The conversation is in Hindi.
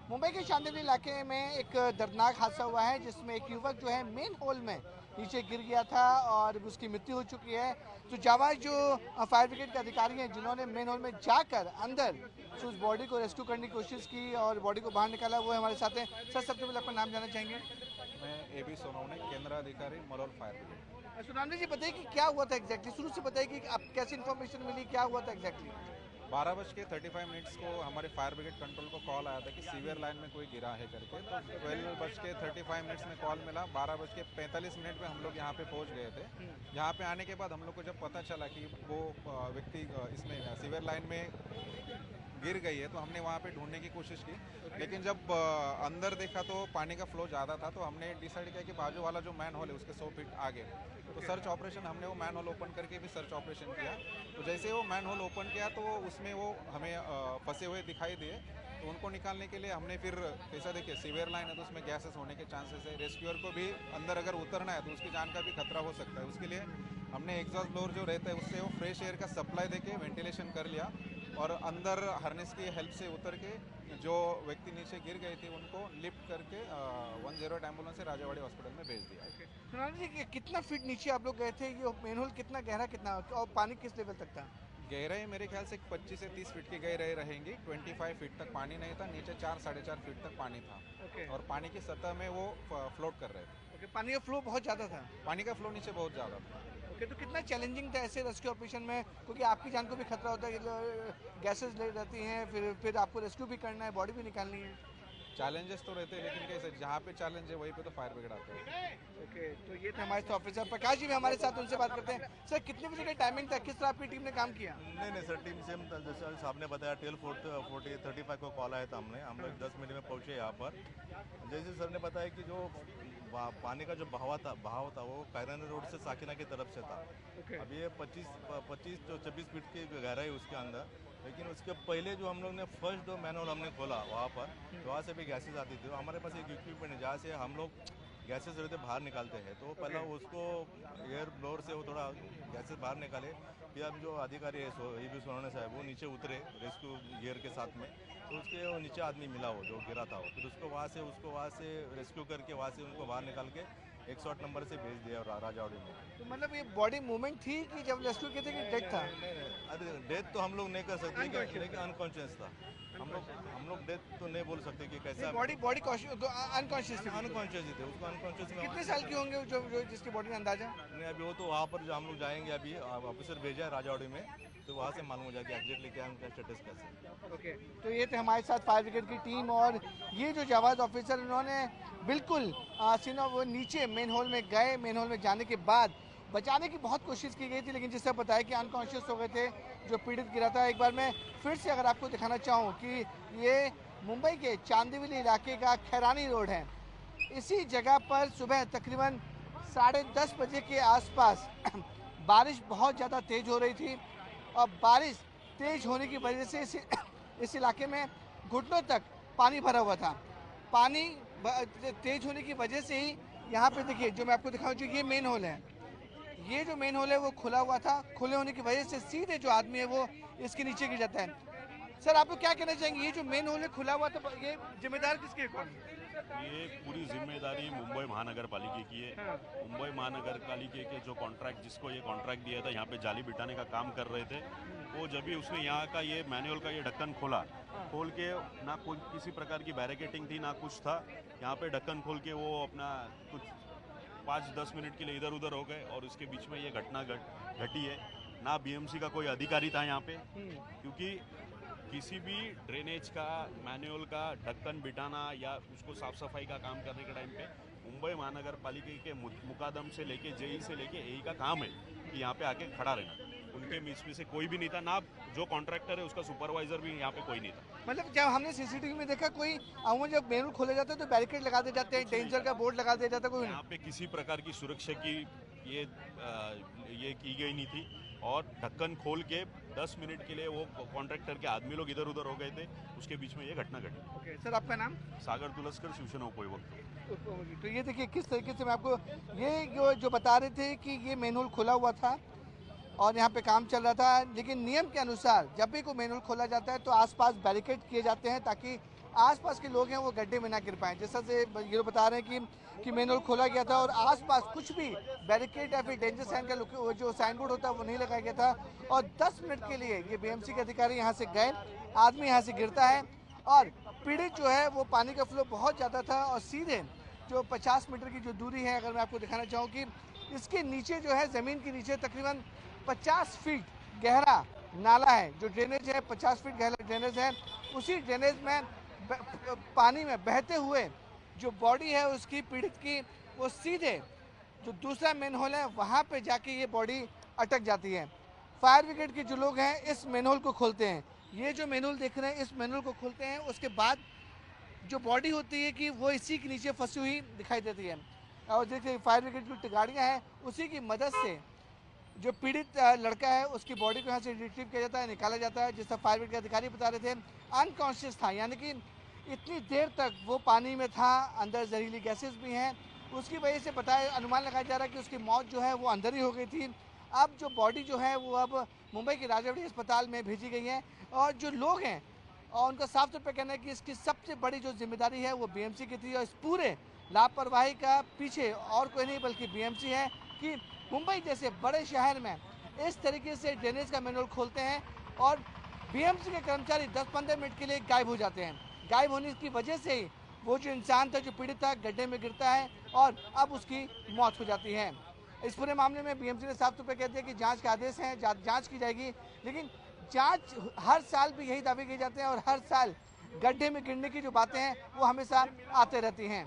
मुंबई के चांदिवली इलाके में एक दर्दनाक हादसा हुआ है जिसमें एक युवक जो है मेन होल में नीचे गिर गया था और उसकी मृत्यु हो चुकी है। तो जाबाज जो फायर ब्रिगेड के अधिकारी हैं जिन्होंने मेन होल में जाकर अंदर से उस बॉडी को रेस्क्यू करने की कोशिश की और बॉडी को बाहर निकाला, वो हमारे साथ हैं। सर, सबसे पहले अपना नाम जानना चाहेंगे? मैं AB सोनवणे, केंद्र अधिकारी मलोल फायर ब्रिगेड। सुनाने जी, बताइए कि क्या हुआ था एग्जैक्टली, शुरू से बताइए कि अब कैसी इन्फॉर्मेशन मिली, क्या हुआ था एग्जैक्टली? 12:35 को हमारे फायर ब्रिगेड कंट्रोल को कॉल आया था कि सीवियर लाइन में कोई गिरा है करके। तो 12:35 में कॉल मिला। 12:45 में हम लोग यहाँ पे पहुँच गए थे। यहाँ पे आने के बाद हम लोग को जब पता चला कि वो व्यक्ति इसमें सीवियर लाइन में गिर गई है, तो हमने वहाँ पे ढूंढने की कोशिश की। लेकिन जब अंदर देखा तो पानी का फ्लो ज़्यादा था, तो हमने डिसाइड किया कि बाजू वाला जो मैन होल है उसके 100 फीट आगे, तो सर्च ऑपरेशन हमने वो मैन होल ओपन करके भी सर्च ऑपरेशन किया। तो जैसे वो मैन होल ओपन किया तो उसमें वो हमें फंसे हुए दिखाई दिए। तो उनको निकालने के लिए हमने फिर कैसा, देखिए सीवियर लाइन है तो उसमें गैसेस होने के चांसेस है। रेस्क्यूअर को भी अंदर अगर उतरना है तो उसकी जान का भी खतरा हो सकता है। उसके लिए हमने एग्जॉस्ट ब्लोअर जो रहता है उससे वो फ्रेश एयर का सप्लाई देके वेंटिलेशन कर लिया और अंदर हार्नेस की हेल्प से उतर के जो व्यक्ति नीचे गिर गए थे उनको लिफ्ट करके 108 एम्बुलेंस से राजावाड़ी हॉस्पिटल में भेज दिया। सुनाने जी, कि कितना फीट नीचे आप लोग गए थे? ये मेन होल कितना गहरा, कितना और पानी किस लेवल तक था? गहराई मेरे ख्याल से 25 से 30 फीट की गहराई रहेंगी। 25 फीट तक पानी नहीं था, नीचे 4-4.5 फीट तक पानी था। और पानी की सतह में वो फ्लोट कर रहे थे। पानी का फ्लो बहुत ज़्यादा था? पानी का फ्लो नीचे बहुत ज़्यादा था। तो कितना चैलेंजिंग था ऐसे रेस्क्यू ऑपरेशन में, क्योंकि आपकी जान को भी खतरा होता है, गैसेस ले रहती हैं, फिर आपको रेस्क्यू भी करना है, बॉडी भी निकालनी है। चैलेंजेस तो रहते हैं, लेकिन कैसे जहाँ पे चैलेंज है वहीं पे तो फायर ब्रिगेड आते हैं। तो ये थे हमारे साथ ऑफिसर प्रकाश जी भी हमारे साथ, उनसे बात करते हैं। सर, कितने बजे का टाइमिंग था, किस तरह आपकी टीम ने काम किया? नहीं सर, टीम से हम जैसे साहब ने बताया 12:35 को कॉल आया था। हम लोग 10 मिनट में पहुंचे यहाँ पर। जैसे सर ने बताया कि जो पानी का जो बहाव था वो कायराना रोड से साकिना की तरफ से था। अभी ये 25 फीट की गहराई उसके अंदर। लेकिन उसके पहले जो हम लोग ने फर्स्ट जो मैन होल हमने खोला वहाँ पर, तो वहाँ से भी गैसेज आती थी। हमारे पास एक इक्विपमेंट है जहाँ से हम लोग गैसेज रहते बाहर निकालते हैं। तो पहला उसको एयर ब्लोअर से वो थोड़ा गैसेज बाहर निकाले। फिर हम जो अधिकारी है AB सोनवणे साहब, वो नीचे उतरे रेस्क्यू गियर के साथ में। तो उसके वो नीचे आदमी मिला वो जो गिरा था वो, फिर उसको वहाँ से रेस्क्यू करके वहाँ से उनको बाहर निकाल के 108 नंबर से भेज दिया राजावाड़ी में। तो मतलब ये बॉडी मूवमेंट थी कि जब रेस्क्यू किए थे कि डेथ था? अरे डेथ तो हम लोग नहीं कर सकते, लेकिन अनकॉन्शियस था। हम लोग डेथ तो नहीं बोल सकते कि कैसा। बॉडी अनकॉन्शियस थी? अनकॉन्शियस ही थे, उसको अनकॉन्शियस में। कितने साल के होंगे जो जिसकी बॉडी में अंदाजा? नहीं, अभी वो तो वहाँ पर जो हम लोग जाएंगे, अभी ऑफिसर भेजा है राजावाड़ी में, तो वहाँ से मालूम हो जाएगा एग्जैक्टली क्या उनका स्टेटस कैसे। तो ये थे हमारे साथ फायर ब्रिगेड की टीम और ये जो जाबाज ऑफिसर, उन्होंने बिल्कुल सीना वो नीचे मेन होल में गए। मेन होल में जाने के बाद बचाने की बहुत कोशिश की गई थी, लेकिन जिससे बताया कि अनकॉन्शियस हो गए थे जो पीड़ित गिरा था। एक बार मैं फिर से अगर आपको दिखाना चाहूँ कि ये मुंबई के चांदिवली इलाके का खैरानी रोड है। इसी जगह पर सुबह तकरीबन 10:30 बजे के आसपास बारिश बहुत ज़्यादा तेज़ हो रही थी और बारिश तेज़ होने की वजह से इस इलाके में घुटनों तक पानी भरा हुआ था। पानी तेज़ होने की वजह से ही यहाँ पे देखिए, जो मैं आपको दिखाऊं, जो ये मेन होल है, ये जो मेन होल है वो खुला हुआ था। खुले होने की वजह से सीधे जो आदमी है वो इसके नीचे गिर जाता है। सर, आप लोग क्या कहना चाहेंगे? ये जो मेन होल है खुला हुआ था, ये जिम्मेदार किसके है, कौन? ये पूरी जिम्मेदारी मुंबई महानगर पालिका की है। मुंबई महानगर पालिका के जो कॉन्ट्रैक्ट, जिसको ये कॉन्ट्रैक्ट दिया था यहाँ पे जाली बिठाने का काम कर रहे थे, वो जब भी उसने यहाँ का ये मैनुअल का ये ढक्कन खोल के, ना कोई किसी प्रकार की बैरिकेटिंग थी ना कुछ था। यहाँ पे ढक्कन खोल के वो अपना कुछ 5-10 मिनट के लिए इधर उधर हो गए और उसके बीच में ये घटना घटी है। ना BMC का कोई अधिकारी था यहाँ पे, क्योंकि किसी भी ड्रेनेज का मैनुअल का ढक्कन बिठाना या उसको साफ सफाई का काम करने के टाइम पे मुंबई महानगर पालिका के मुकादम से लेके JE से लेके AE का काम है कि यहाँ पे आके खड़ा रहना। उनके बीच में से कोई भी नहीं था, ना जो कॉन्ट्रैक्टर है उसका सुपरवाइजर भी यहाँ पे कोई नहीं था। मतलब जब हमने CCTV में देखा, कोई जब मेन खोला जाता है तो बैरिकेड लगा दे जाते हैं, डेंजर का बोर्ड लगा दिया जाता है, कोई यहाँ पे किसी प्रकार की सुरक्षा की ये की गई नहीं थी। और ढक्कन खोल के 10 मिनट के लिए वो कॉन्ट्रैक्टर के आदमी लोग इधर उधर हो गए थे, उसके बीच में ये घटना घटी। सर, आपका नाम? सागर तुलस्कर, शिवसेना उपविभाग। तो ये देखिए किस तरीके से मैं आपको ये जो बता रहे थे कि ये मेन होल खुला हुआ था और यहाँ पे काम चल रहा था, लेकिन नियम के अनुसार जब भी कोई मेन होल खोला जाता है तो आसपास बैरिकेड किए जाते हैं ताकि आसपास के लोग हैं वो गड्ढे में ना गिर पाए। जैसा से ये लोग बता रहे हैं कि मेन होल खोला गया था और आसपास कुछ भी बैरिकेड या फिर डेंजर साइन का जो साइन बोर्ड होता है वो नहीं लगाया गया था। और 10 मिनट के लिए ये बीएमसी के अधिकारी यहाँ से गए, आदमी यहाँ से गिरता है और पीड़ित जो है वो पानी का फ्लो बहुत ज़्यादा था और सीधे जो 50 मीटर की जो दूरी है, अगर मैं आपको दिखाना चाहूँ कि इसके नीचे जो है ज़मीन के नीचे तकरीबन 50 फीट गहरा नाला है। जो ड्रेनेज है 50 फीट गहरा ड्रेनेज है। उसी ड्रेनेज में पानी में बहते हुए जो बॉडी है उसकी पीड़ित की, वो सीधे जो दूसरा मेन होल है वहाँ पे जाके ये बॉडी अटक जाती है। फायर ब्रिगेड के जो लोग हैं इस मेन होल को खोलते हैं। ये जो मेन होल देख रहे हैं इस मेन होल को खोलते हैं। उसके बाद जो बॉडी होती है कि वो इसी के नीचे फंसी हुई दिखाई देती है। और देखिए फायर ब्रिगेड की गाड़ियाँ हैं, उसी की मदद से जो पीड़ित लड़का है उसकी बॉडी को यहाँ से रिट्रीव किया जाता है, निकाला जाता है। जैसा फायर ब्रिगेड के अधिकारी बता रहे थे, अनकॉन्शियस था, यानी कि इतनी देर तक वो पानी में था, अंदर जहरीली गैसेस भी हैं, उसकी वजह से अनुमान लगाया जा रहा है कि उसकी मौत जो है वो अंदर ही हो गई थी। अब जो बॉडी जो है वो अब मुंबई के राजावड़ी अस्पताल में भेजी गई है और जो लोग हैं और उनका साफ तौर पर कहना है कि इसकी सबसे बड़ी जो जिम्मेदारी है वो बीएमसी की थी और इस पूरे लापरवाही का पीछे और कोई नहीं बल्कि बीएमसी है कि मुंबई जैसे बड़े शहर में इस तरीके से ड्रेनेज का मैनुअल खोलते हैं और बीएमसी के कर्मचारी 10-15 मिनट के लिए गायब हो जाते हैं। गायब होने की वजह से ही वो जो इंसान था, जो पीड़ित था, गड्ढे में गिरता है और अब उसकी मौत हो जाती है। इस पूरे मामले में बीएमसी ने साफ तौर पर कह दिया कि जांच के आदेश हैं, जांच की जाएगी। लेकिन जांच हर साल भी यही दावे किए जाते हैं और हर साल गड्ढे में गिरने की जो बातें हैं वो हमेशा आते रहती हैं।